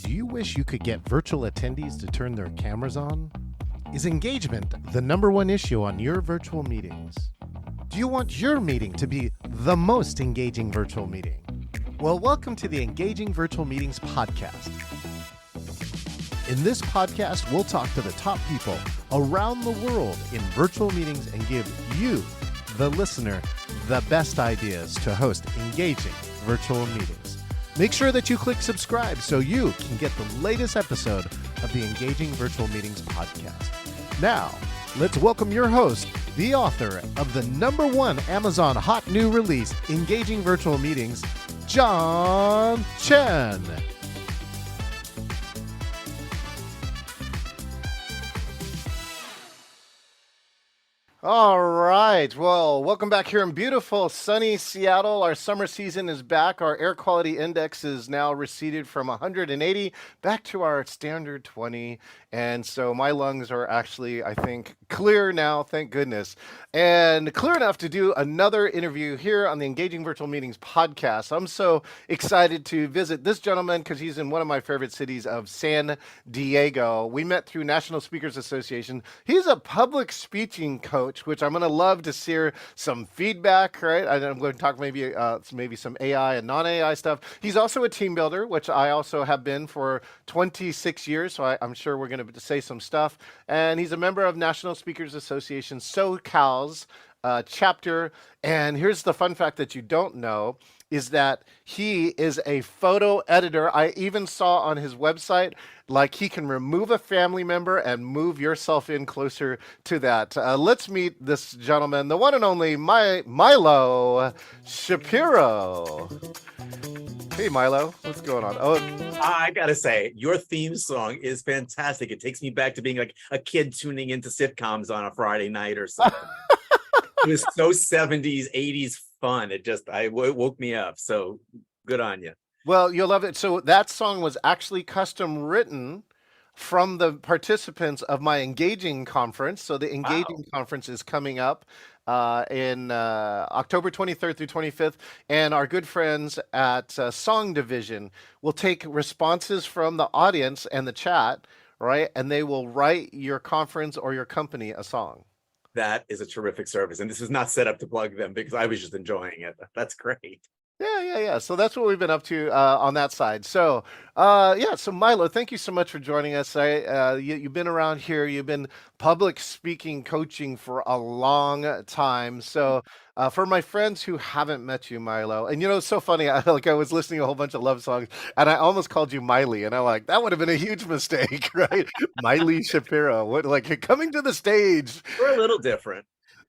Do you wish you could get virtual attendees to turn their cameras on? Is engagement the number one issue on your virtual meetings? Do you want your meeting to be the most engaging virtual meeting? Well, welcome to the Engaging Virtual Meetings podcast. In this podcast, we'll talk to the top people around the world in virtual meetings and give you, the listener, the best ideas to host engaging virtual meetings. Make sure that you click subscribe so you can get the latest episode of the Engaging Virtual Meetings podcast. Now, let's welcome your host, the author of the #1 Amazon hot new release, Engaging Virtual Meetings, John Chen. All right. Well, welcome back here in beautiful, sunny Seattle. Our summer season is back. Our air quality index is now receded from 180 back to our standard 20. And so my lungs are actually, I think, clear now, thank goodness. And clear enough to do another interview here on the Engaging Virtual Meetings podcast. I'm so excited to visit this gentleman because he's in one of my favorite cities of San Diego. We met through National Speakers Association. He's a public speaking coach, which I'm going to love to hear some feedback, right? I'm going to talk maybe some AI and non-AI stuff. He's also a team builder, which I also have been for 26 years, so I'm sure we're going to say some stuff. And he's a member of National Speakers Association SoCal's chapter. And here's the fun fact that you don't know is that he is a photo editor. I even saw on his website, like he can remove a family member and move yourself in closer to that. Let's meet this gentleman, the one and only Milo Shapiro. Hey, Milo, what's going on? Oh, I gotta say, your theme song is fantastic. It takes me back to being like a kid tuning into sitcoms on a Friday night or something. It was so 70s, 80s fun. It woke me up. So good on you. Well, you'll love it. So that song was actually custom written from the participants of my Engaging conference. So the Engaging conference is coming up in October 23rd through 25th. And our good friends at Song Division will take responses from the audience and the chat, right? And they will write your conference or your company a song. That is a terrific service. And this is not set up to plug them because I was just enjoying it. That's great. Yeah. So that's what we've been up to on that side. So, so Milo, thank you so much for joining us. You've been around here. You've been public speaking coaching for a long time. So, for my friends who haven't met you, Milo, and it's so funny. I was listening to a whole bunch of love songs, and I almost called you Miley, and I'm like, that would have been a huge mistake, right? Miley Shapiro, coming to the stage. We're a little different.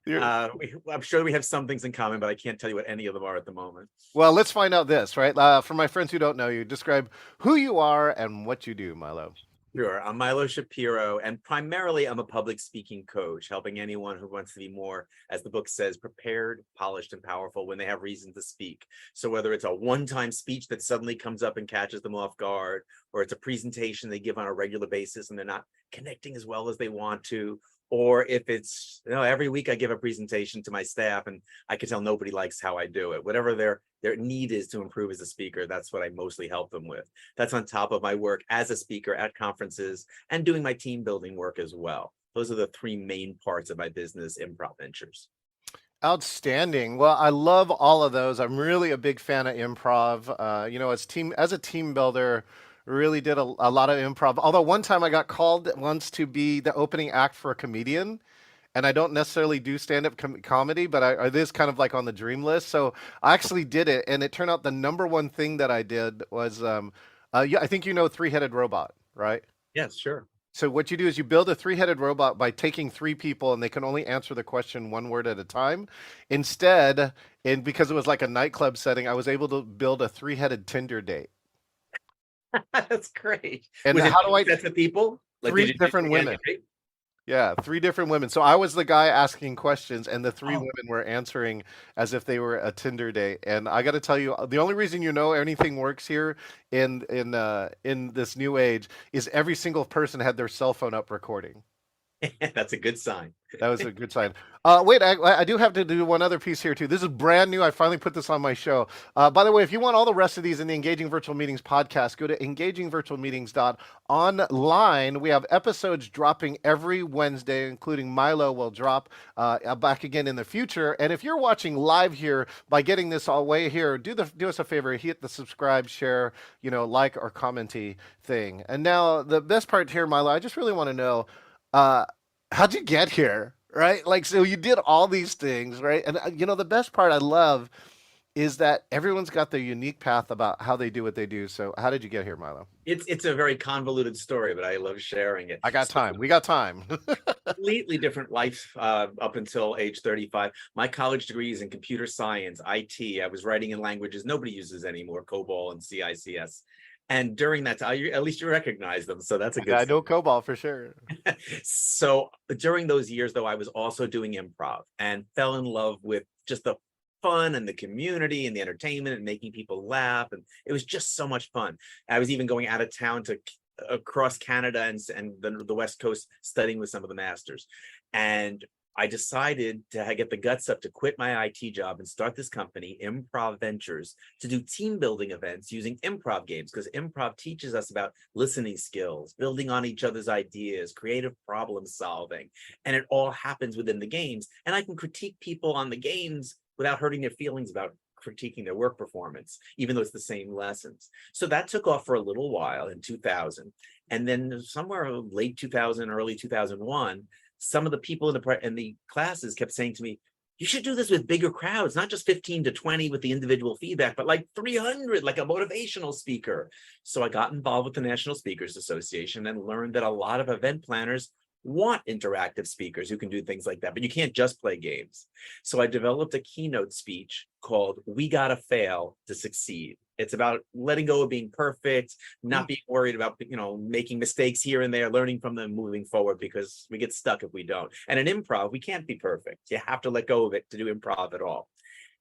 I'm sure we have some things in common, but I can't tell you what any of them are at the moment. Well, let's find out this, right? For my friends who don't know you, describe who you are and what you do, Milo. Sure. I'm Milo Shapiro, and primarily I'm a public speaking coach, helping anyone who wants to be more, as the book says, prepared, polished, and powerful when they have reason to speak. So whether it's a one-time speech that suddenly comes up and catches them off guard, or it's a presentation they give on a regular basis and they're not connecting as well as they want to, or if it's, every week I give a presentation to my staff and I can tell nobody likes how I do it. Whatever their need is to improve as a speaker, that's what I mostly help them with. That's on top of my work as a speaker at conferences and doing my team building work as well. Those are the three main parts of my business improv ventures. Outstanding. Well, I love all of those. I'm really a big fan of improv. As a team builder, really did a lot of improv. Although one time I got called once to be the opening act for a comedian, and I don't necessarily do stand-up comedy, but it is kind of like on the dream list. So I actually did it, and it turned out the #1 thing that I did was, I think three-headed robot, right? Yes, sure. So what you do is you build a three-headed robot by taking 3 people, and they can only answer the question 1 word at a time. Instead, because it was like a nightclub setting, I was able to build a 3-headed Tinder date. That's great. And how do I set the people? 3 different women. Yeah, 3 different women. So I was the guy asking questions, and the 3 women were answering as if they were a Tinder date. And I got to tell you, the only reason anything works here in this new age is every single person had their cell phone up recording. That's a good sign. That was a good sign. Wait, I do have to do one other piece here too. This is brand new. I finally put this on my show. By the way, if you want all the rest of these in the Engaging Virtual Meetings podcast, go to engagingvirtualmeetings.online. We have episodes dropping every Wednesday, including Milo will drop back again in the future. And if you're watching live here by getting this all way here, do us a favor, hit the subscribe, share, like or commenty thing. And now the best part here, Milo, I just really want to know. Uh, how'd you get here? Right? Like, so you did all these things, right? And, the best part I love is that everyone's got their unique path about how they do what they do. So, how did you get here, Milo? It's a very convoluted story, but I love sharing it. I got time. We got time. Completely different life up until age 35. My college degree is in computer science, IT. I was writing in languages nobody uses anymore, COBOL and CICS. And during that time, at least you recognize them. So that's a good I know COBOL for sure. So during those years, though, I was also doing improv and fell in love with just the fun and the community and the entertainment and making people laugh. And it was just so much fun. I was even going out of town to across Canada and the West Coast studying with some of the masters. And I decided to get the guts up to quit my IT job and start this company, Improv Ventures, to do team building events using improv games, because improv teaches us about listening skills, building on each other's ideas, creative problem solving, and it all happens within the games. And I can critique people on the games without hurting their feelings about critiquing their work performance, even though it's the same lessons. So that took off for a little while in 2000. And then somewhere late 2000, early 2001, some of the people in the classes kept saying to me, you should do this with bigger crowds, not just 15 to 20 with the individual feedback, but like 300, like a motivational speaker. So I got involved with the National Speakers Association and learned that a lot of event planners want interactive speakers who can do things like that, but you can't just play games. So I developed a keynote speech called We Gotta Fail to Succeed. It's about letting go of being perfect, not being worried about, making mistakes here and there, learning from them, moving forward, because we get stuck if we don't. And in improv, we can't be perfect. You have to let go of it to do improv at all.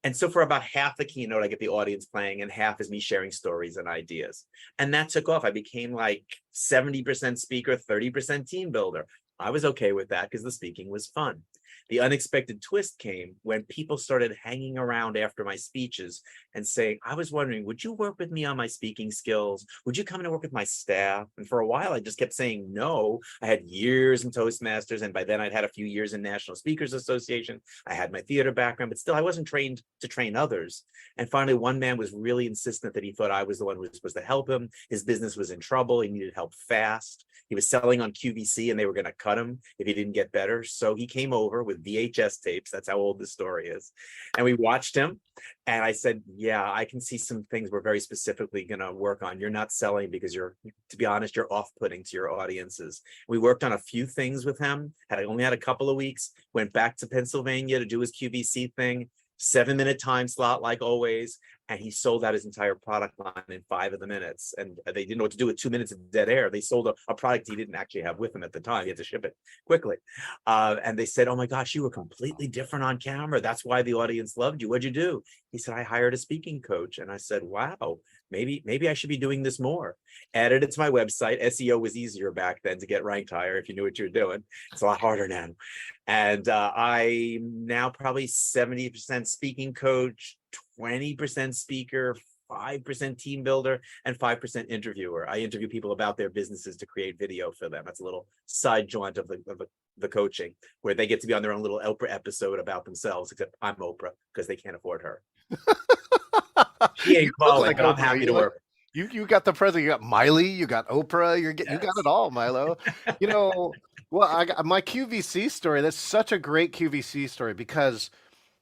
And so for about half the keynote, I get the audience playing and half is me sharing stories and ideas. And that took off. I became like 70% speaker, 30% team builder. I was okay with that because the speaking was fun. The unexpected twist came when people started hanging around after my speeches and saying, I was wondering, would you work with me on my speaking skills? Would you come in and work with my staff? And for a while, I just kept saying no. I had years in Toastmasters, and by then I'd had a few years in National Speakers Association. I had my theater background, but still I wasn't trained to train others. And finally, one man was really insistent that he thought I was the one who was supposed to help him. His business was in trouble. He needed help fast. He was selling on QVC and they were going to cut him if he didn't get better. So he came over with VHS tapes. That's how old the story is. And we watched him. And I said, yeah, I can see some things we're very specifically going to work on. You're not selling because to be honest, you're off-putting to your audiences. We worked on a few things with him. I only had a couple of weeks, went back to Pennsylvania to do his QVC thing, 7-minute time slot, like always. And he sold out his entire product line in 5 of the minutes. And they didn't know what to do with 2 minutes of dead air. They sold a product he didn't actually have with him at the time. He had to ship it quickly. And they said, oh my gosh, you were completely different on camera. That's why the audience loved you. What'd you do? He said, I hired a speaking coach. And I said, wow, maybe I should be doing this more. Added it to my website. SEO was easier back then to get ranked higher if you knew what you were doing. It's a lot harder now. And I'm now probably 70% speaking coach, 20% speaker, 5% team builder, and 5% interviewer. I interview people about their businesses to create video for them. That's a little side jaunt of the coaching, where they get to be on their own little Oprah episode about themselves, except I'm Oprah because they can't afford her. She ain't calling, like, but I'm happy to work. You got the president, you got Miley, you got Oprah, you got it all, Milo. Well, I got my QVC story. That's such a great QVC story because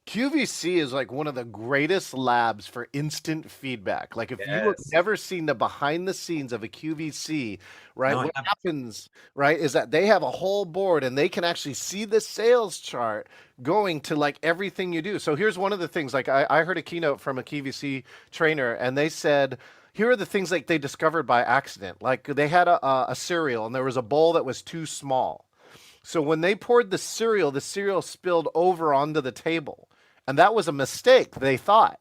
QVC is like one of the greatest labs for instant feedback. Like if you have never seen the behind the scenes of a QVC, right? What happens, right, is that they have a whole board and they can actually see the sales chart going to like everything you do. So here's one of the things, like I heard a keynote from a QVC trainer and they said, here are the things like they discovered by accident. Like they had a cereal and there was a bowl that was too small. So when they poured the cereal spilled over onto the table. And that was a mistake, they thought.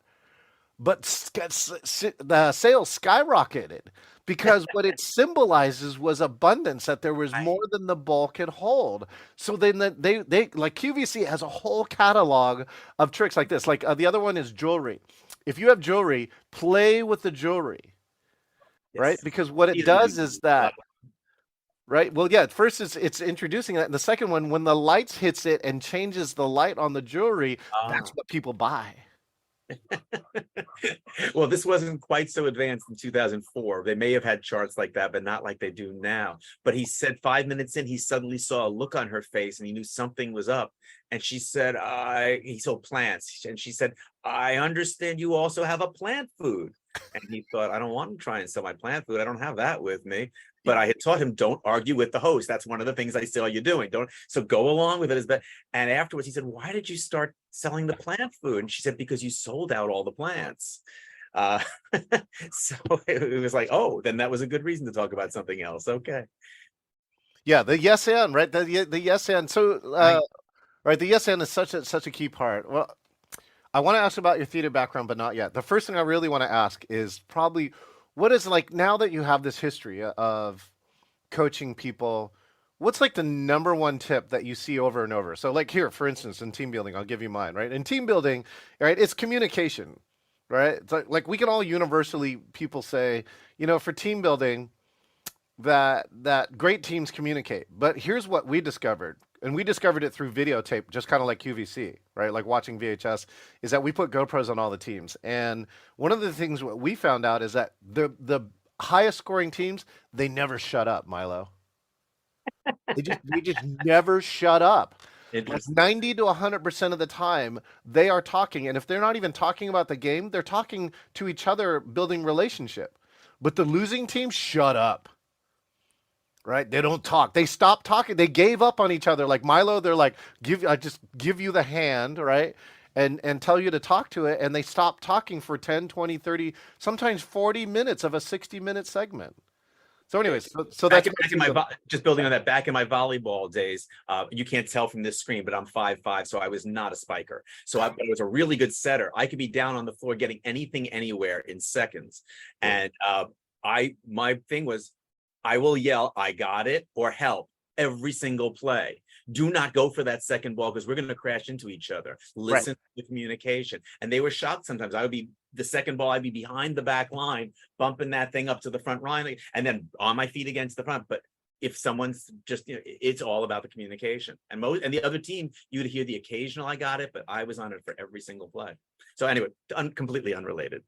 But the sales skyrocketed because what it symbolizes was abundance, that there was more Right. than the bowl could hold. So then they like QVC has a whole catalog of tricks like this. Like the other one is jewelry. If you have jewelry, play with the jewelry, right? Yes. Because what it Either you does is that, right? Well, yeah, at first it's introducing that. And the second one, when the lights hits it and changes the light on the jewelry, that's ah. what people buy. Well, this wasn't quite so advanced in 2004. They may have had charts like that, but not like they do now. But he said 5 minutes in, he suddenly saw a look on her face and he knew something was up. And she said, he sold plants. And she said, I understand you also have a plant food. And he thought, I don't want to try and sell my plant food. I don't have that with me. But I had taught him, don't argue with the host. That's one of the things I saw you doing. Don't, so go along with it as best. And afterwards he said, why did you start selling the plant food? And she said, because you sold out all the plants. Uh, so it was like, oh, then that was a good reason to talk about something else. Okay. Yeah, the yes and, right? The yes and. So Right. right, the yes and is such a key part. Well, I want to ask about your theater background, but not yet. The first thing I really want to ask is probably what is like now that you have this history of coaching people, what's like the number one tip that you see over and over? So like here, for instance, in team building, I'll give you mine, right? In team building, right, it's communication, right? It's like we can all universally people say, for team building that great teams communicate. But here's what we discovered, and we discovered it through videotape, just kind of like QVC, right? Like watching VHS, is that we put GoPros on all the teams. And one of the things what we found out is that the highest scoring teams, they never shut up, Milo. They just never shut up. Like Interesting. 90 to 100% of the time, they are talking. And if they're not even talking about the game, they're talking to each other, building relationship. But the losing team, shut up, right? They don't talk. They stopped talking. They gave up on each other. Like Milo, they're like, I just give you the hand, right? And tell you to talk to it. And they stop talking for 10, 20, 30, sometimes 40 minutes of a 60-minute segment. So anyways, so that's my Back in team my building. just building on that, back in my volleyball days, you can't tell from this screen, but I'm 5'5", so I was not a spiker. So I was a really good setter. I could be down on the floor getting anything anywhere in seconds. Yeah. And my thing was, I will yell, I got it, or help every single play. Do not go for that second ball because we're going to crash into each other. Right. Listen to the communication. And they were shocked sometimes. I would be the second ball, I'd be behind the back line, bumping that thing up to the front line, and then on my feet against the front. But if someone's just, it's all about the communication. And the other team, you would hear the occasional I got it, but I was on it for every single play. So anyway, completely unrelated.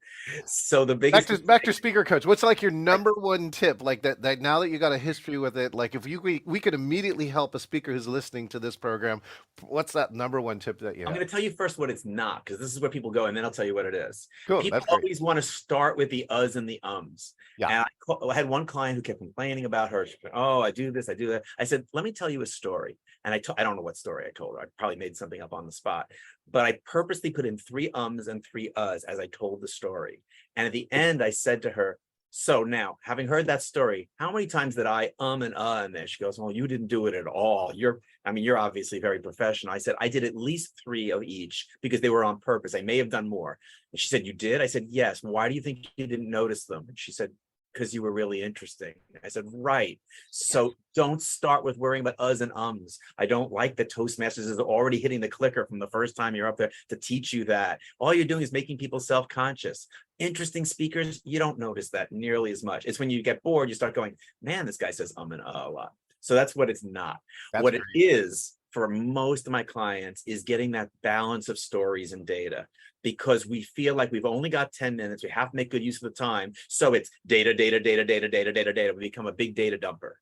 So the Back biggest to back to speaker coach. What's like your number one tip? Like that now that you got a history with it, like if we could immediately help a speaker who's listening to this program, what's that number one tip that you I'm have? going to tell you first what it's not, because this is where people go, and then I'll tell you what it is. Cool, People that's great. always want to start with the uhs and the ums. Yeah. And I had one client who kept complaining about her. She, oh, I do this, I do that. I said, let me tell you a story. And I don't know what story I told her. I probably made something up on the spot. But I purposely put in 3 ums and 3 uhs as I told the story. And at the end, I said to her, so now, having heard that story, how many times did I and in there? She goes, well, you didn't do it at all. You're obviously very professional. I said, I did at least 3 of each because they were on purpose. I may have done more. And she said, you did? I said, yes. Why do you think you didn't notice them? And she said, because you were really interesting. I said, right. So don't start with worrying about uhs and ums. I don't like that Toastmasters is already hitting the clicker from the first time you're up there to teach you that. All you're doing is making people self-conscious. Interesting speakers, you don't notice that nearly as much. It's when you get bored, you start going, man, this guy says and a lot. So that's what it's not. That's What it great. is for most of my clients is getting that balance of stories and data, because we feel like we've only got 10 minutes. We have to make good use of the time. So it's data, data, data, data, data, data, data. We become a big data dumper.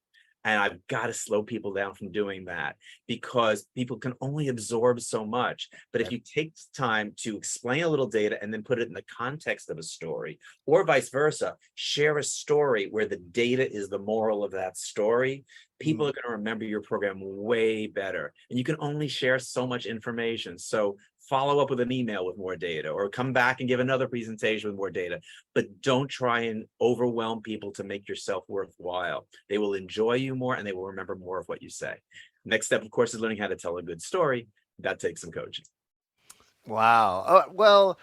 And I've got to slow people down from doing that because people can only absorb so much. But if you take time to explain a little data and then put it in the context of a story, or vice versa, share a story where the data is the moral of that story, people are going to remember your program way better. And you can only share so much information. So follow up with an email with more data, or come back and give another presentation with more data. But don't try and overwhelm people to make yourself worthwhile. They will enjoy you more and they will remember more of what you say. Next step, of course, is learning how to tell a good story. That takes some coaching. Wow. Well,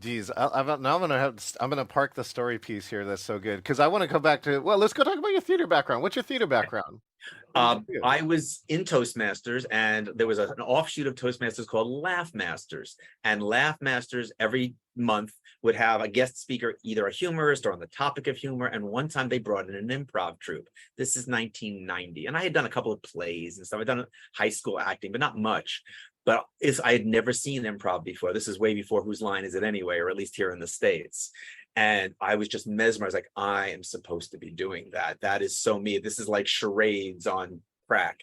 Geez, now I'm gonna park the story piece here. That's so good because I want to come back to. Well, let's go talk about your theater background. What's your theater background? What did you do? I was in Toastmasters, and there was an offshoot of Toastmasters called Laugh Masters. And Laugh Masters every month would have a guest speaker, either a humorist or on the topic of humor. And one time they brought in an improv troupe. This is 1990, and I had done a couple of plays and stuff. I'd done high school acting, but not much. But I had never seen improv before. This is way before Whose Line Is It Anyway, or at least here in the States. And I was just mesmerized, like, I am supposed to be doing that. That is so me. This is like charades on crack.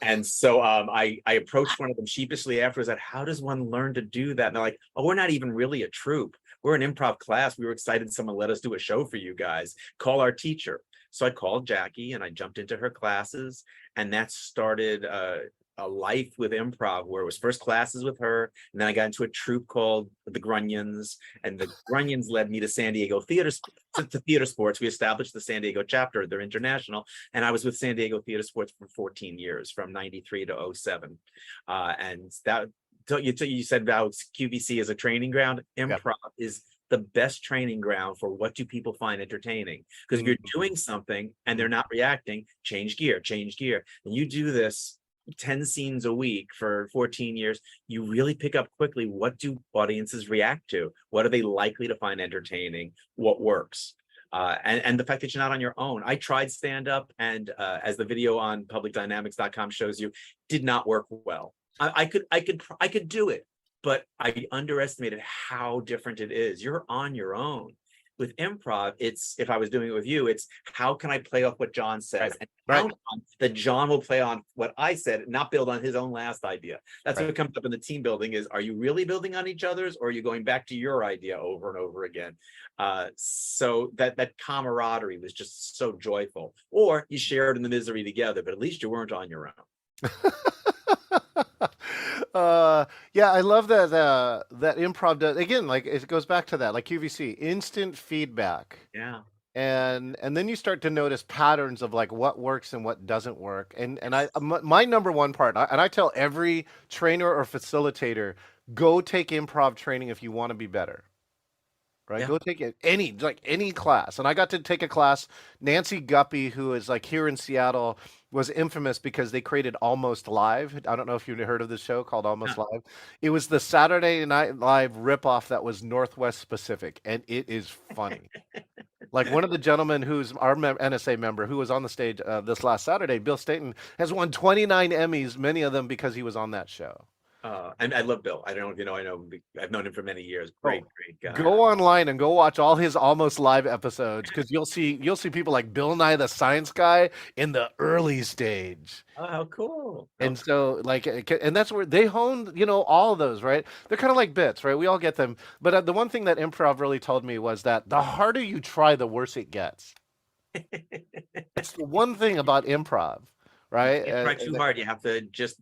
And so I approached one of them sheepishly afterwards, that how does one learn to do that? And they're like, oh, we're not even really a troupe. We're an improv class. We were excited someone let us do a show for you guys. Call our teacher. So I called Jackie and I jumped into her classes, and that started a life with improv, where it was first classes with her, and then I got into a troupe called the Grunions, and the Grunions led me to San Diego to theater sports. We established the San Diego chapter. They're international, and I was with San Diego Theater Sports for 14 years, from 93 to 07. And that, you said about QVC as a training ground. Improv is the best training ground for what do people find entertaining. Because if you're doing something and they're not reacting, change gear. And you do this 10 scenes a week for 14 years, you really pick up quickly, what do audiences react to? What are they likely to find entertaining? What works? And the fact that you're not on your own. I tried stand-up, and as the video on publicdynamics.com shows you, did not work well. I could do it, but I underestimated how different it is. You're on your own. With improv, it's, if I was doing it with you, it's how can I play off what John says, and count on that John will play on what I said, not build on his own last idea. That's what comes up in the team building is, are you really building on each other's, or are you going back to your idea over and over again? So that camaraderie was just so joyful. Or you shared in the misery together, but at least you weren't on your own. Yeah, I love that that improv does, again, like it goes back to that, like QVC, instant feedback. Yeah. And then you start to notice patterns of like what works and what doesn't work. And my number one part, and I tell every trainer or facilitator, go take improv training if you want to be better. Right, Yeah. go take it any class. And I got to take a class. Nancy Guppy, who is like here in Seattle, was infamous because they created Almost Live. I don't know if you've heard of this show called Almost Live. It was the Saturday Night Live ripoff that was Northwest specific, and it is funny. Like one of the gentlemen who's our NSA member who was on the stage this last Saturday, Bill Staten, has won 29 Emmys, many of them because he was on that show. And I love Bill. I don't know if you know, I've known him for many years. Great guy. Go online and go watch all his Almost Live episodes, because you'll see people like Bill Nye the Science Guy in the early stage. Oh, how cool. And so and that's where they honed, all of those, right? They're kind of like bits, right? We all get them. But the one thing that improv really told me was that the harder you try, the worse it gets. That's the one thing about improv. Right? You try too hard. You have to just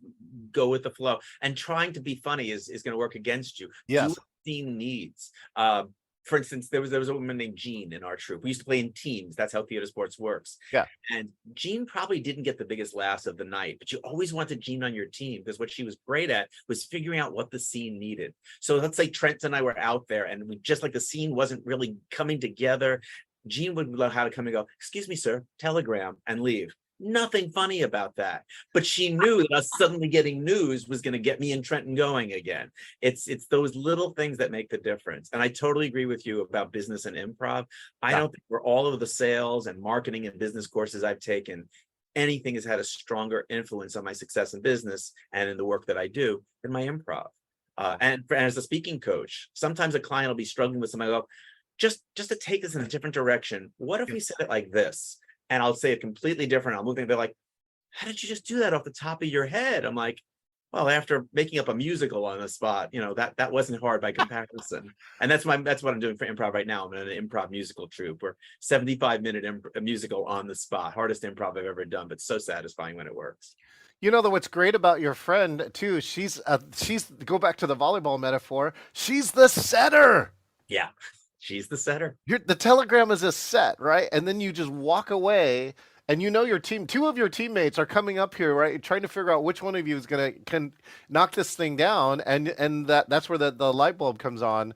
go with the flow. And trying to be funny is going to work against you. Yes. Do what the scene needs. For instance, there was a woman named Jean in our troupe. We used to play in teams. That's how theater sports works. Yeah. And Jean probably didn't get the biggest laughs of the night, but you always wanted Jean on your team, because what she was great at was figuring out what the scene needed. So let's say Trent and I were out there, and we just, like, the scene wasn't really coming together. Jean would know how to come and go, "Excuse me, sir, telegram," and leave. Nothing funny about that, but she knew that us suddenly getting news was going to get me and Trenton going again. It's those little things that make the difference. And I totally agree with you about business and improv. I don't think for all of the sales and marketing and business courses I've taken, anything has had a stronger influence on my success in business and in the work that I do than my improv. And as a speaking coach, sometimes a client will be struggling with something. I go, just to take this in a different direction. What if we said it like this? And I'll say it completely different. I'll move it. They're like, how did you just do that off the top of your head? I'm like, well, after making up a musical on the spot, that wasn't hard by comparison. And that's what I'm doing for improv right now. I'm in an improv musical troupe. We're 75-minute musical on the spot. Hardest improv I've ever done, but so satisfying when it works. What's great about your friend too, she's go back to the volleyball metaphor, she's the setter. Yeah. She's the setter. The telegram is a set, right? And then you just walk away, and your team, two of your teammates are coming up here, right? Trying to figure out which one of you is can knock this thing down, and that's where the light bulb comes on.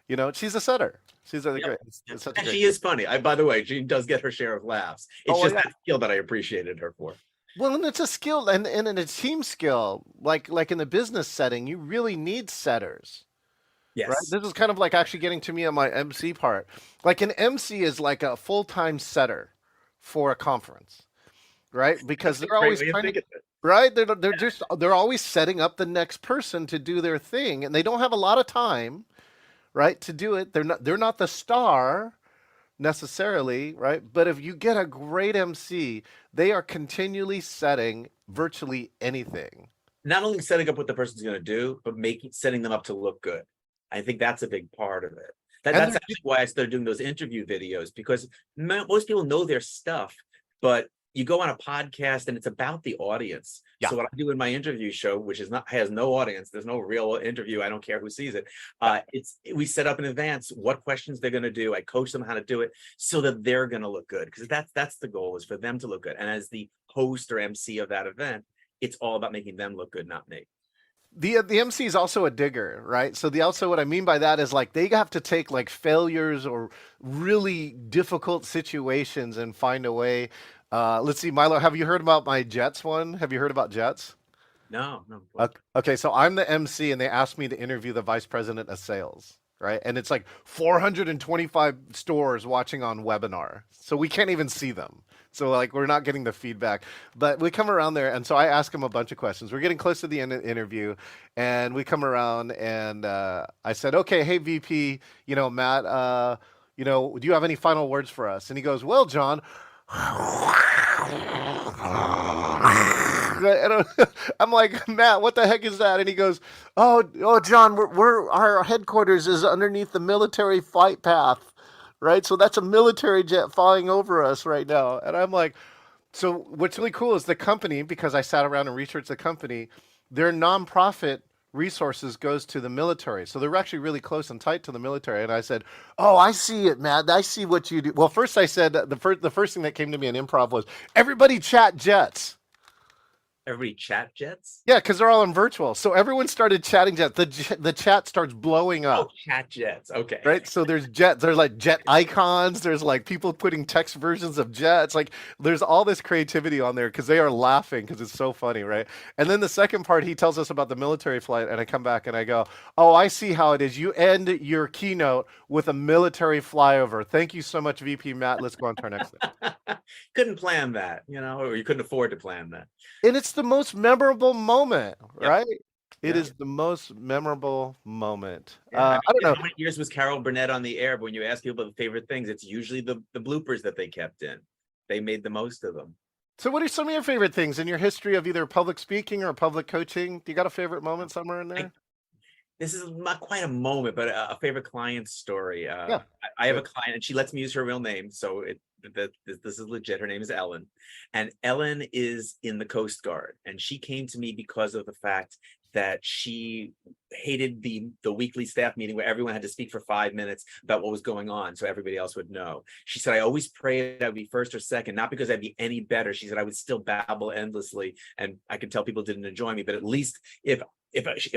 You know, she's a setter. She's a Yep. great. Yep. It's such a And great. she is funny. By the way, she does get her share of laughs. It's Oh well, just yeah. that skill that I appreciated her for. Well, and it's a skill, and a team skill. Like in the business setting, you really need setters, right? Yes. This is kind of like actually getting to me on my MC part. Like an MC is like a full-time setter for a conference, right? Because That's a they're great always way of trying to, thinking of it. right? They're always setting up the next person to do their thing, and they don't have a lot of time, right, to do it. They're not the star necessarily, right? But if you get a great MC, they are continually setting virtually anything. Not only setting up what the person's going to do, but setting them up to look good. I think that's a big part of it. And That's they're actually why I started doing those interview videos, because most people know their stuff, but you go on a podcast and it's about the audience. yeah, So what I do in my interview show, which has no audience, there's no real interview. I don't care who sees it. yeah. We set up in advance what questions they're going to do. I coach them how to do it so that they're going to look good, because that's the goal, is for them to look good. And as the host or MC of that event, it's all about making them look good, not me. The MC is also a digger, right? So the also what I mean by that is like they have to take like failures or really difficult situations and find a way. Let's see, Milo, have you heard about my Jets one? Have you heard about Jets? No, no. Okay, so I'm the MC and they asked me to interview the vice president of sales, right? And it's like 425 stores watching on webinar. So we can't even see them. So like we're not getting the feedback. But we come around there and so I ask him a bunch of questions. We're getting close to the end of the interview and we come around and I said, "Okay, hey VP, Matt, do you have any final words for us?" And he goes, "Well, John, and I'm like, "Matt, what the heck is that?" And he goes, "Oh, John, our headquarters is underneath the military flight path, right? So that's a military jet flying over us right now." And I'm like, "So what's really cool is the company, because I sat around and researched the company, their nonprofit resources goes to the military. So they're actually really close and tight to the military." And I said, "Oh, I see it, Matt. I see what you do." Well, first I said the first thing that came to me in improv was everybody chat jets. Everybody chat jets? Yeah, because they're all in virtual. So everyone started chatting jets. The chat starts blowing Oh, up. chat jets. Okay. Right, so there's jets. There's like jet icons. There's like people putting text versions of jets. Like there's all this creativity on there because they are laughing because it's so funny, right? And then the second part, he tells us about the military flight, and I come back and I go, "Oh, I see how it is. You end your keynote with a military flyover. Thank you so much, VP Matt. Let's go on to our next thing." Couldn't plan that, or you couldn't afford to plan that. And it's the most memorable moment, Yep. right? It Yeah. is the most memorable moment. Yeah. I don't know. How many years was Carol Burnett on the air? But when you ask people about the favorite things, it's usually the bloopers that they kept in. They made the most of them. So, what are some of your favorite things in your history of either public speaking or public coaching? Do you got a favorite moment somewhere in there? This is not quite a moment, but a favorite client story. Yeah. I have a client, and she lets me use her real name, so this is legit. Her name is Ellen, and Ellen is in the Coast Guard, and she came to me because of the fact that she hated the weekly staff meeting where everyone had to speak for 5 minutes about what was going on so everybody else would know. She said, "I always prayed I would be first or second, not because I'd be any better." She said, "I would still babble endlessly and I could tell people didn't enjoy me, but at least if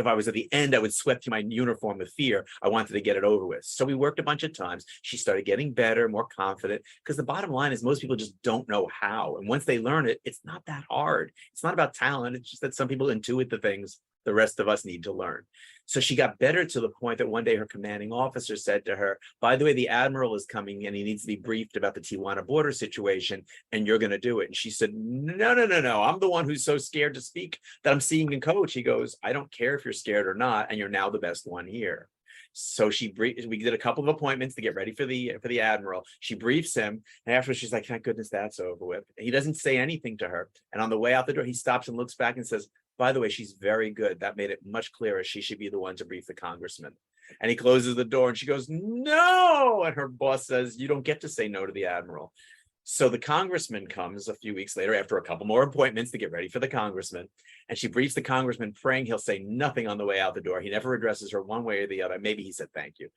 I was at the end, I would sweat through my uniform with fear. I wanted to get it over with." So we worked a bunch of times. She started getting better, more confident, because the bottom line is most people just don't know how. And once they learn it, it's not that hard. It's not about talent. It's just that some people intuit the things the rest of us need to learn. So she got better to the point that one day her commanding officer said to her, "By the way, the admiral is coming and he needs to be briefed about the Tijuana border situation, and you're going to do it." And she said, "No, no, no, no. I'm the one who's so scared to speak that I'm seeing and coach." He goes, "I don't care if you're scared or not, and you're now the best one here." So we did a couple of appointments to get ready for the admiral. She briefs him, and afterwards she's like, "Thank goodness that's over with." And he doesn't say anything to her. And on the way out the door, he stops and looks back and says, "By the way, she's very good. That made it much clearer. She should be the one to brief the congressman." And he closes the door and she goes, "No." And her boss says, "You don't get to say no to the admiral." So the congressman comes a few weeks later after a couple more appointments to get ready for the congressman. And she briefs the congressman, praying he'll say nothing on the way out the door. He never addresses her one way or the other. Maybe he said thank you.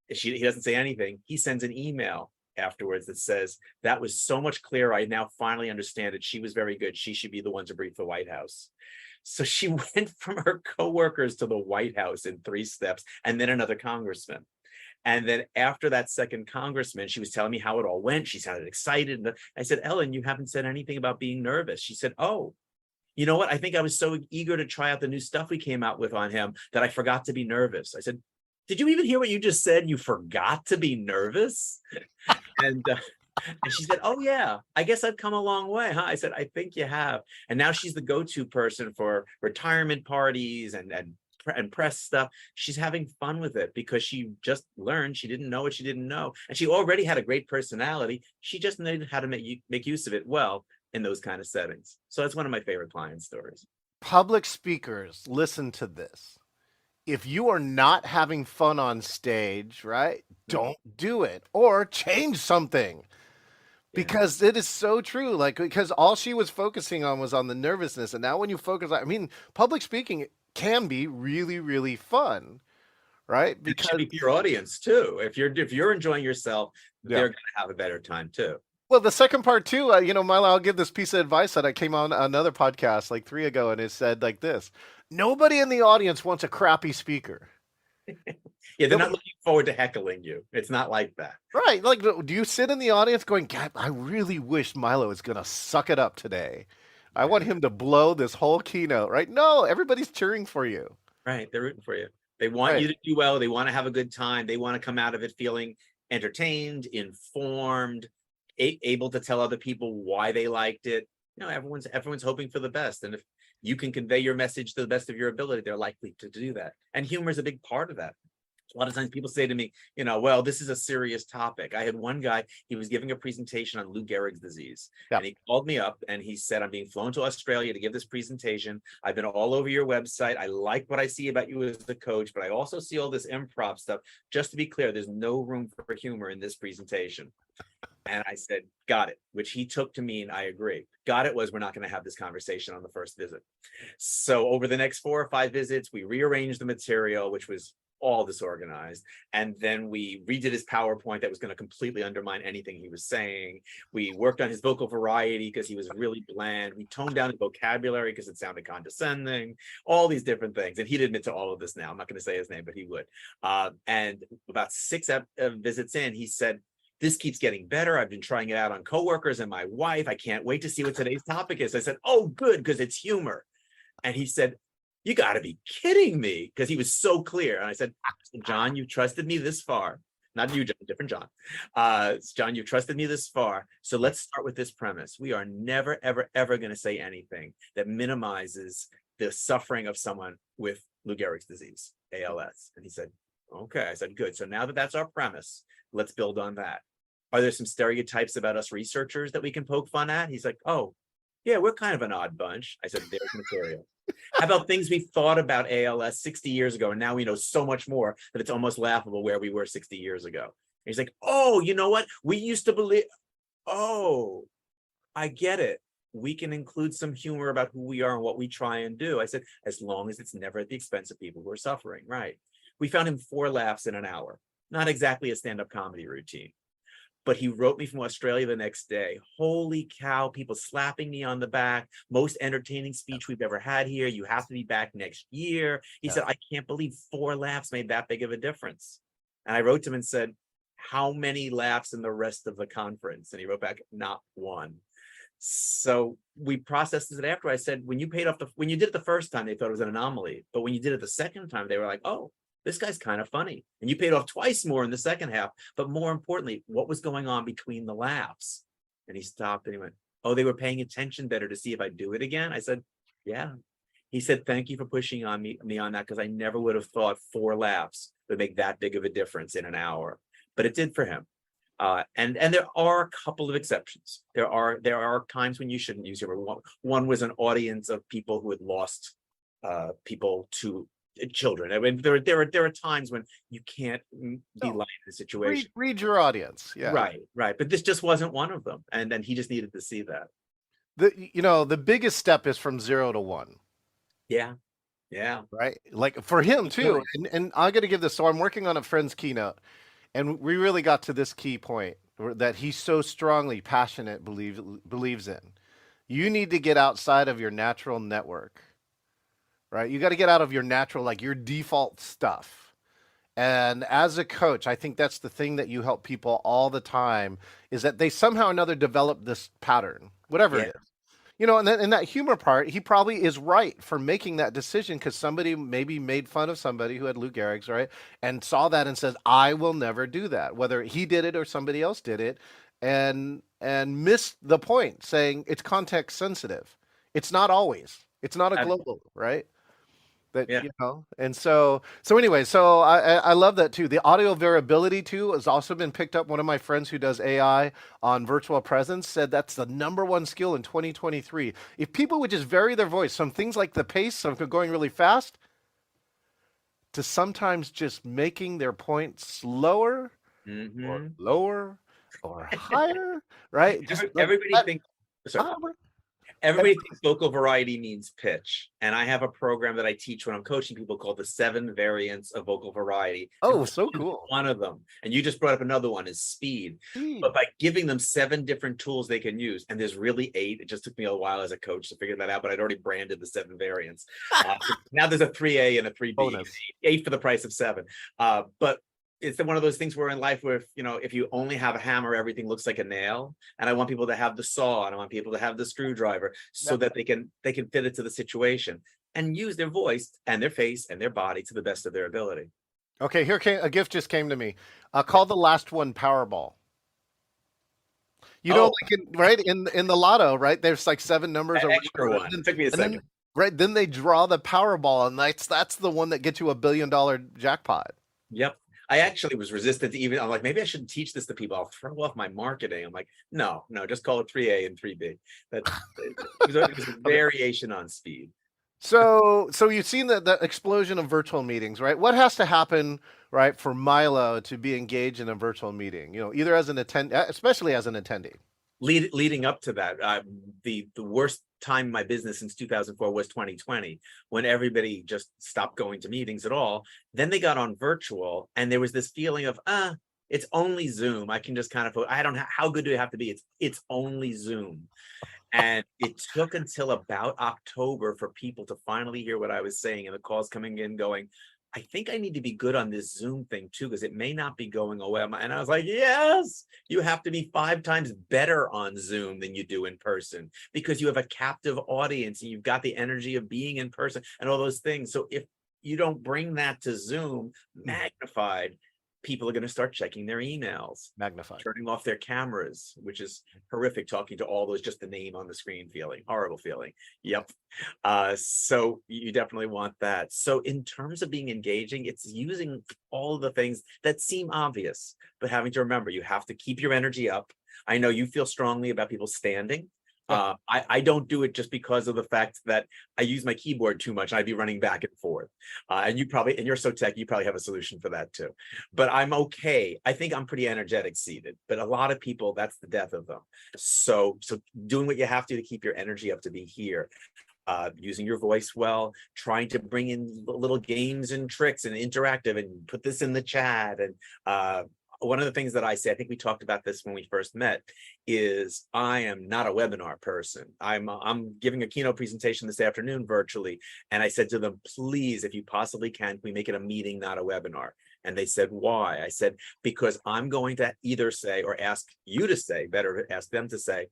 He doesn't say anything. He sends an email afterwards that says, "That was so much clearer. I now finally understand it. She was very good. She should be the one to brief the White House." So she went from her coworkers to the White House in 3 steps, and then another congressman. And then after that second congressman, she was telling me how it all went. She sounded excited. And I said, Ellen, you haven't said anything about being nervous. She said, oh, you know what? I think I was so eager to try out the new stuff we came out with on him that I forgot to be nervous. I said, did you even hear what you just said? You forgot to be nervous? And and she said, oh, yeah, I guess I've come a long way, huh? I said, I think you have. And now she's the go-to person for retirement parties and press stuff. She's having fun with it because she just learned she didn't know what she didn't know. And she already had a great personality. She just knew how to make use of it well in those kind of settings. So that's one of my favorite client stories. Public speakers, listen to this. If you are not having fun on stage, right, Mhm. don't do it or change something. Yeah. Because it is so true. Like, because all she was focusing on was on the nervousness. And now when you focus on, I mean, public speaking can be really, really fun, right? It should Because, be for your audience too. If you're enjoying yourself, yeah. they're going to have a better time too. Well, the second part too, Milo, I'll give this piece of advice that I came on another podcast like 3 ago, and it said like this: nobody in the audience wants a crappy speaker. Yeah, they're not Nobody, looking forward to heckling you. It's not like that. right? Like, do you sit in the audience going, "God, I really wish Milo is gonna suck it up today. I want Yeah. him to blow this whole keynote." Right? No, everybody's cheering for you. Right. They're rooting for you. They want Right. you to do well. They want to have a good time. They want to come out of it feeling entertained, informed, able to tell other people why they liked it. Everyone's hoping for the best. And if you can convey your message to the best of your ability, they're likely to do that. And humor is a big part of that. A lot of times people say to me, well, this is a serious topic. I had one guy, he was giving a presentation on Lou Gehrig's disease. Yeah. And he called me up and he said, I'm being flown to Australia to give this presentation. I've been all over your website. I like what I see about you as a coach, but I also see all this improv stuff. Just to be clear, there's no room for humor in this presentation. And I said, got it, which he took to mean I agree. Got it was we're not going to have this conversation on the first visit. So over the next 4 or 5 visits, we rearranged the material, which was all disorganized. And then we redid his PowerPoint that was going to completely undermine anything he was saying. We worked on his vocal variety because he was really bland. We toned down his vocabulary because it sounded condescending, all these different things. And he'd admit to all of this now. I'm not going to say his name, but he would. And about 6 visits in, he said, this keeps getting better. I've been trying it out on coworkers and my wife. I can't wait to see what today's topic is. I said, oh, good, because it's humor. And he said, you got to be kidding me, because he was so clear. And I said, John, you trusted me this far. Not you, John, different John. John, you trusted me this far. So let's start with this premise. We are never, ever, ever going to say anything that minimizes the suffering of someone with Lou Gehrig's disease, ALS. And he said, okay. I said, good. So now that that's our premise, let's build on that. Are there some stereotypes about us researchers that we can poke fun at? He's like, oh, yeah, we're kind of an odd bunch. I said, there's material. How about things we thought about ALS 60 years ago, and now we know so much more that it's almost laughable where we were 60 years ago. And he's like, oh, you know what? We used to believe, oh, I get it. We can include some humor about who we are and what we try and do. I said, as long as it's never at the expense of people who are suffering, right? We found him 4 laughs in an hour. Not exactly a stand-up comedy routine. But he wrote me from Australia the next day. Holy cow, people slapping me on the back. Most entertaining speech we've ever had here. You have to be back next year. He said, I can't believe 4 laughs made that big of a difference. And I wrote to him and said, how many laughs in the rest of the conference? And he wrote back, not one. So we processed it after. I said, when you did it the first time, they thought it was an anomaly. But when you did it the second time, they were like, oh, this guy's kind of funny. And you paid off twice more in the second half. But more importantly, what was going on between the laughs? And he stopped and he went, oh, they were paying attention better to see if I'd do it again. I said, yeah. He said, thank you for pushing on me on that, because I never would have thought 4 laughs would make that big of a difference in an hour. But it did for him. And there are a couple of exceptions. There are times when you shouldn't use humor. One was an audience of people who had lost people to children. I mean, there are times when you can't be No. light in the situation. Read your audience. Yeah. Right. But this just wasn't one of them. And then he just needed to see that. The biggest step is from 0 to 1. Yeah. Yeah. Right. Like for him too. Right. And I got to give this. So I'm working on a friend's keynote, and we really got to this key point that he so strongly believes in. You need to get outside of your natural network. right? You got to get out of your natural, like your default stuff. And as a coach, I think that's the thing that you help people all the time is that they somehow or another develop this pattern, whatever it Yeah. is. You know, and then in that humor part, he probably is right for making that decision because somebody maybe made fun of somebody who had Lou Gehrig's, right? And saw that and says, I will never do that, whether he did it or somebody else did it, and missed the point, saying it's context sensitive. It's not always. It's not a Uh, global, right? That yeah. and so anyway, so I love that too. The audio variability too has also been picked up. One of my friends who does AI on virtual presence said that's the number one skill in 2023. If people would just vary their voice, some things like the pace, some going really fast, to sometimes just making their point slower or Hmm. lower or higher, right? Just like Everybody that. thinks. Sorry. Ah, Everybody thinks vocal variety means pitch. And I have a program that I teach when I'm coaching people called the 7 variants of vocal variety. And oh, pitch so is cool. one of them. And you just brought up another one is speed. But Speed. by giving them 7 different tools they can use, and there's really 8. It just took me a while as a coach to figure that out, but I'd already branded the 7 variants. So now there's a 3A and a 3B, Bonus. 8 for the price of 7. But it's one of those things where in life where if you only have a hammer, everything looks like a nail. And I want people to have the saw, and I want people to have the screwdriver so that they can fit it to the situation and use their voice and their face and their body to the best of their ability. Okay, here came a gift just came to me. Call the last one Powerball. You know, Oh, like right in the lotto, right? There's like 7 numbers or extra whatever, one. Took me a and second. then right then they draw the Powerball, and that's the one that gets you $1 billion jackpot. Yep. I actually was resistant to even, I'm like, maybe I shouldn't teach this to people. I'll throw off my marketing. I'm like, no, just call it 3A and 3B. That it was a Okay. variation on speed. So you've seen the explosion of virtual meetings, right? What has to happen, right, for Milo to be engaged in a virtual meeting? You know, either as an especially as an attendee. Leading up to that, the worst time in my business since 2004 was 2020, when everybody just stopped going to meetings at all. Then they got on virtual, and there was this feeling of it's only Zoom. I can just kind of, I don't, how good do it have to be? It's only Zoom. And it took until about October for people to finally hear what I was saying, and the calls coming in going, I think I need to be good on this Zoom thing too, because it may not be going away. And I was like, yes, you have to be 5 times better on Zoom than you do in person, because you have a captive audience and you've got the energy of being in person and all those things. So if you don't bring that to Zoom magnified, people are going to start checking their emails, Magnified. turning off their cameras, which is horrific, talking to all those, just the name on the screen feeling, horrible feeling. Yep. So you definitely want that. So in terms of being engaging, it's using all of the things that seem obvious, but having to remember, you have to keep your energy up. I know you feel strongly about people standing. I don't do it just because of the fact that I use my keyboard too much. I'd be running back and forth. And you're so tech, you probably have a solution for that too. But I'm okay. I think I'm pretty energetic seated, but a lot of people, that's the death of them. So doing what you have to keep your energy up to be here. Using your voice well, trying to bring in little games and tricks and interactive, and put this in the chat. And one of the things that I say, I think we talked about this when we first met, is I am not a webinar person. I'm giving a keynote presentation this afternoon virtually, and I said to them, please, if you possibly can we make it a meeting, not a webinar? And they said, why? I said, because I'm going to either say, or ask you to say, better ask them to say,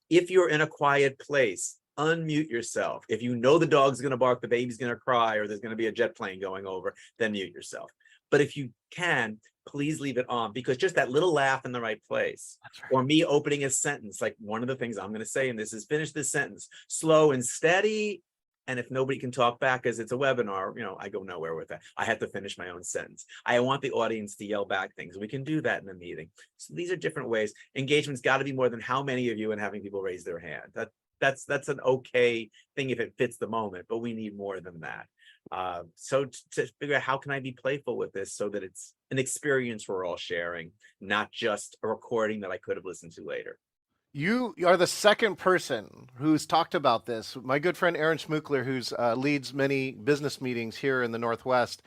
if you're in a quiet place, unmute yourself. If you know the dog's going to bark, the baby's going to cry, or there's going to be a jet plane going over, then mute yourself. But if you can, please leave it on, because just that little laugh in the right place, or me opening a sentence, like one of the things I'm going to say in this is finish this sentence slow and steady. And if nobody can talk back as it's a webinar, I go nowhere with that. I have to finish my own sentence. I want the audience to yell back things. We can do that in a meeting. So these are different ways. Engagement's got to be more than how many of you and having people raise their hand. That's an okay thing if it fits the moment, but we need more than that. So to figure out how can I be playful with this so that it's an experience we're all sharing, not just a recording that I could have listened to later. You are the second person who's talked about this. My good friend Aaron Schmookler, who's leads many business meetings here in the Northwest,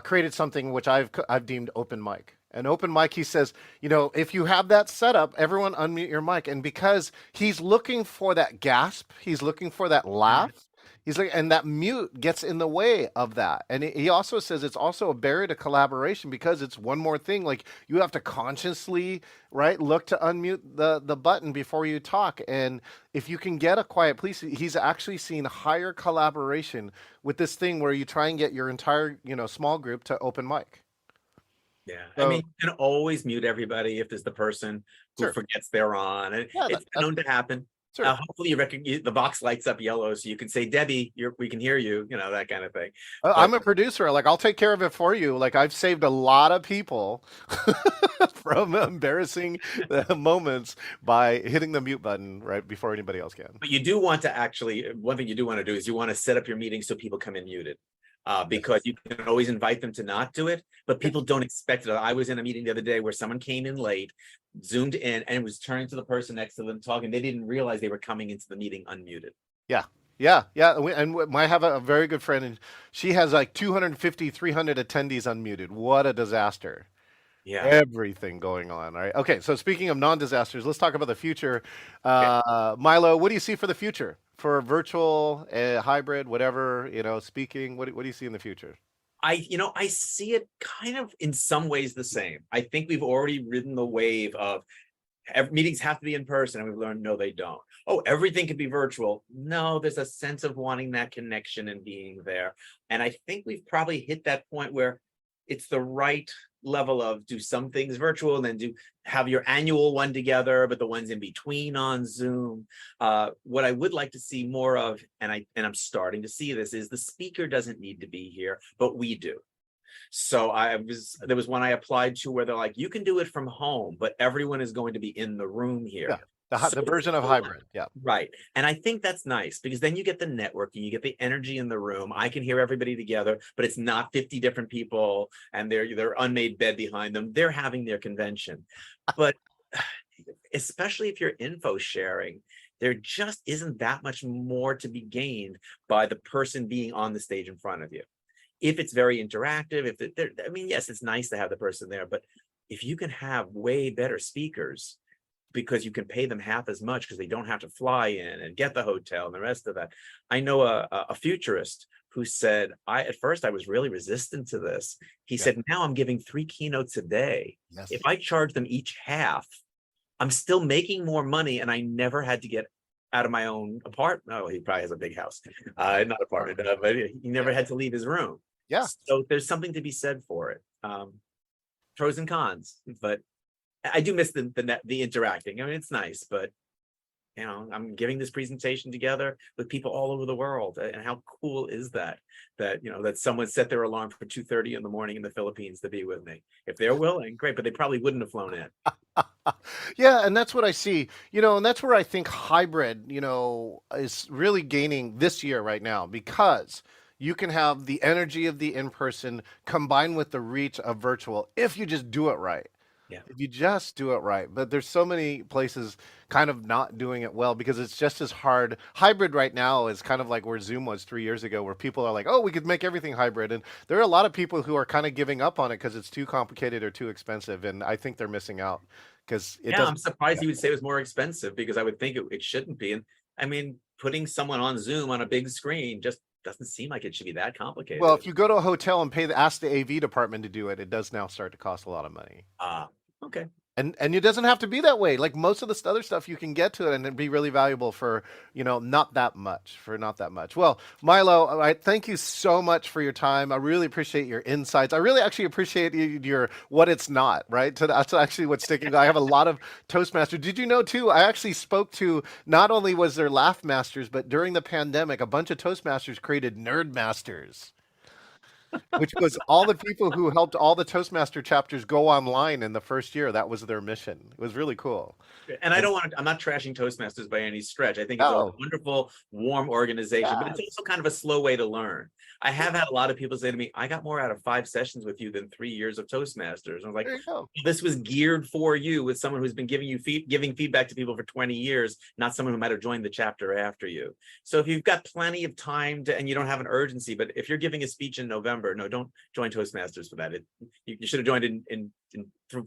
created something which I've deemed open mic. An open mic, he says, if you have that set up, everyone unmute your mic. And because he's looking for that gasp, he's looking for that laugh. He's like, and that mute gets in the way of that. And he also says it's also a barrier to collaboration because it's one more thing. Like you have to consciously, right, look to unmute the button before you talk. And if you can get a quiet please, he's actually seen higher collaboration with this thing where you try and get your entire, small group to open mic. Yeah, I So mean, you can always mute everybody if there's the person who sure. forgets they're on, and Yeah, it's that's known to happen. sure. Hopefully, the box lights up yellow so you can say, "Debbie, we can hear you," that kind of thing. But I'm a producer. Like, I'll take care of it for you. Like, I've saved a lot of people from embarrassing moments by hitting the mute button right before anybody else can. but you do want to actually, one thing you do want to do is you want to set up your meeting so people come in muted. Because you can always invite them to not do it, but people don't expect it. I was in a meeting the other day where someone came in late, zoomed in, and was turning to the person next to them talking. They didn't realize they were coming into the meeting unmuted. Yeah. Yeah. Yeah. I have a very good friend, and she has like 250, 300 attendees unmuted. What a disaster. Yeah. Everything going on. All right. Okay. So, speaking of non disasters, let's talk about the future. Okay. Milo, what do you see for the future for virtual, hybrid, whatever, speaking? What do you see in the future? I see it kind of in some ways the same. I think we've already ridden the wave of meetings have to be in person, and we've learned no, they don't. Oh, everything can be virtual. No, there's a sense of wanting that connection and being there. And I think we've probably hit that point where it's the right level of do some things virtual and then do have your annual one together, but the ones in between on Zoom. What I would like to see more of, and I'm starting to see this, is the speaker doesn't need to be here, but we do. So there was one I applied to where they're like, you can do it from home, but everyone is going to be in the room here. Yeah. The So version of hybrid. Yeah. right. And I think that's nice because then you get the networking, you get the energy in the room. I can hear everybody together, but it's not 50 different people and their unmade bed behind them. They're having their convention. But especially if you're info sharing, there just isn't that much more to be gained by the person being on the stage in front of you. If it's very interactive, I mean, yes, it's nice to have the person there, but if you can have way better speakers because you can pay them half as much because they don't have to fly in and get the hotel and the rest of that. I know a futurist who said, at first I was really resistant to this. He said, now I'm giving 3 keynotes a day. Yes. If I charge them each half, I'm still making more money and I never had to get out of my own apartment. Oh, he probably has a big house, not apartment, but he never had to leave his room. Yeah. So there's something to be said for it. Pros and cons, but I do miss the interacting. I mean, it's nice, but I'm giving this presentation together with people all over the world, and how cool is that? That someone set their alarm for 2:30 in the morning in the Philippines to be with me. If they're willing, great, but they probably wouldn't have flown in. Yeah, and that's what I see, and that's where I think hybrid, is really gaining this year right now because you can have the energy of the in person combined with the reach of virtual if you just do it right. Yeah. If you just do it right. But there's so many places kind of not doing it well because it's just as hard. Hybrid right now is kind of like where Zoom was 3 years ago, where people are like, oh, we could make everything hybrid. And there are a lot of people who are kind of giving up on it because it's too complicated or too expensive. And I think they're missing out because it doesn't. I'm surprised you would say it was more expensive because I would think it shouldn't be. And I mean, putting someone on Zoom on a big screen just doesn't seem like it should be that complicated. Well, if you go to a hotel and ask the AV department to do it, it does now start to cost a lot of money. Okay. And it doesn't have to be that way. Like most of the other stuff, you can get to it and it'd be really valuable for, not that much. Well, Milo, thank you so much for your time. I really appreciate your insights. I really actually appreciate your what it's not, right? So that's actually what's sticking. I have a lot of Toastmasters. Did you know too, I actually spoke to, not only was there Laugh Masters, but during the pandemic, a bunch of Toastmasters created Nerd Masters. Which was all the people who helped all the Toastmaster chapters go online in the first year. That was their mission. It was really cool. And I'm not trashing Toastmasters by any stretch. I think it's a wonderful, warm organization, but it's also kind of a slow way to learn. I have had a lot of people say to me, I got more out of 5 sessions with you than 3 years of Toastmasters. I was like, this was geared for you with someone who's been giving feedback to people for 20 years, not someone who might have joined the chapter after you. So if you've got plenty of time and you don't have an urgency, but if you're giving a speech in November, no, don't join Toastmasters for that. You should have joined in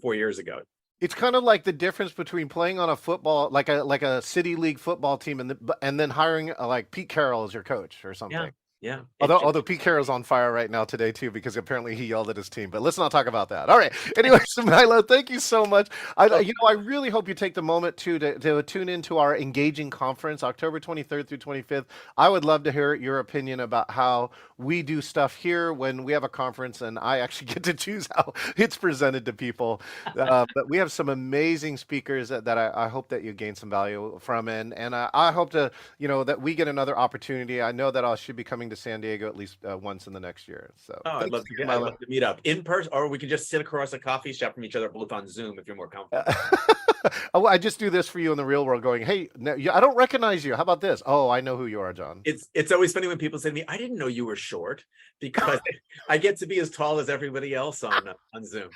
4 years ago. It's kind of like the difference between playing on a football, like a city league football team, and then hiring like Pete Carroll as your coach or Yeah, something. yeah. Although Pete Carroll's on fire right now today too, because apparently he yelled at his team. But let's not talk about that. All right. Anyway, so Milo, thank you so much. I really hope you take the moment to tune into our engaging conference, October 23rd through 25th. I would love to hear your opinion about how we do stuff here when we have a conference, and I actually get to choose how it's presented to people. But we have some amazing speakers that I hope that you gain some value from, and I hope to that we get another opportunity. I know that I should be coming to San Diego at least once in the next year. So I'd love to meet up in person, or we could just sit across a coffee shop from each other, both on Zoom, if you're more comfortable. Oh, I just do this for you in the real world, going, hey, no, I don't recognize you. How about this? Oh, I know who you are, John. It's always funny when people say to me, I didn't know you were short, because I get to be as tall as everybody else on Zoom.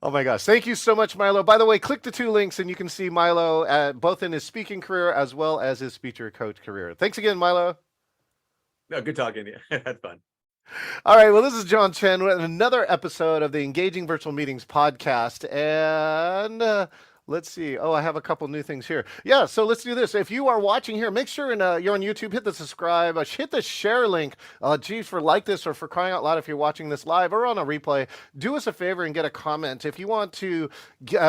Oh my gosh. Thank you so much, Milo. By the way, click the 2 links and you can see Milo both in his speaking career as well as his speaker coach career. Thanks again, Milo. No, good talking to you. Had fun. All right. Well, this is John Chen with another episode of the Engaging Virtual Meetings podcast. And let's see. Oh, I have a couple new things here. Yeah, so let's do this. If you are watching here, make sure you're on YouTube, hit the subscribe, hit the share link. Geez, for like this, or for crying out loud, if you're watching this live or on a replay, do us a favor and get a comment. If you want to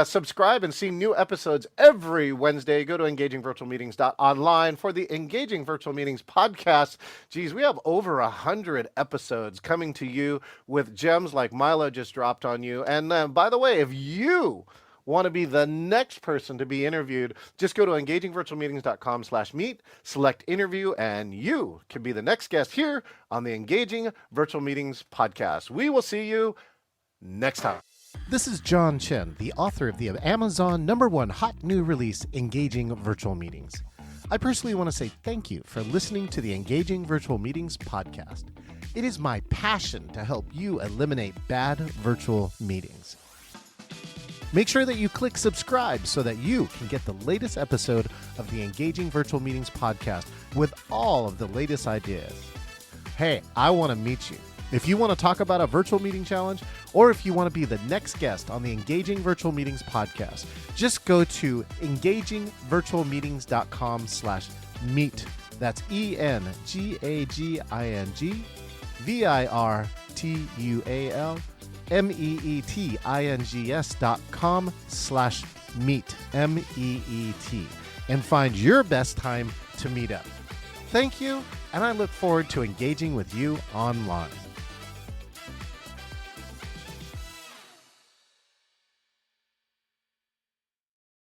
subscribe and see new episodes every Wednesday, go to engagingvirtualmeetings.online for the Engaging Virtual Meetings podcast. Geez, we have over 100 episodes coming to you with gems like Milo just dropped on you. And by the way, if you want to be the next person to be interviewed, just go to engagingvirtualmeetings.com/meet, select interview, and you can be the next guest here on the Engaging Virtual Meetings podcast. We will see you next time. This is John Chen, the author of the Amazon #1 hot new release, Engaging Virtual Meetings. I personally want to say thank you for listening to the Engaging Virtual Meetings podcast. It is my passion to help you eliminate bad virtual meetings. Make sure that you click subscribe so that you can get the latest episode of the Engaging Virtual Meetings podcast with all of the latest ideas. Hey, I want to meet you. If you want to talk about a virtual meeting challenge, or if you want to be the next guest on the Engaging Virtual Meetings podcast, just go to engagingvirtualmeetings.com/meet. That's ENGAGINGVIRTUALMEETINGS.com/meet, MEET, and find your best time to meet up. Thank you, and I look forward to engaging with you online.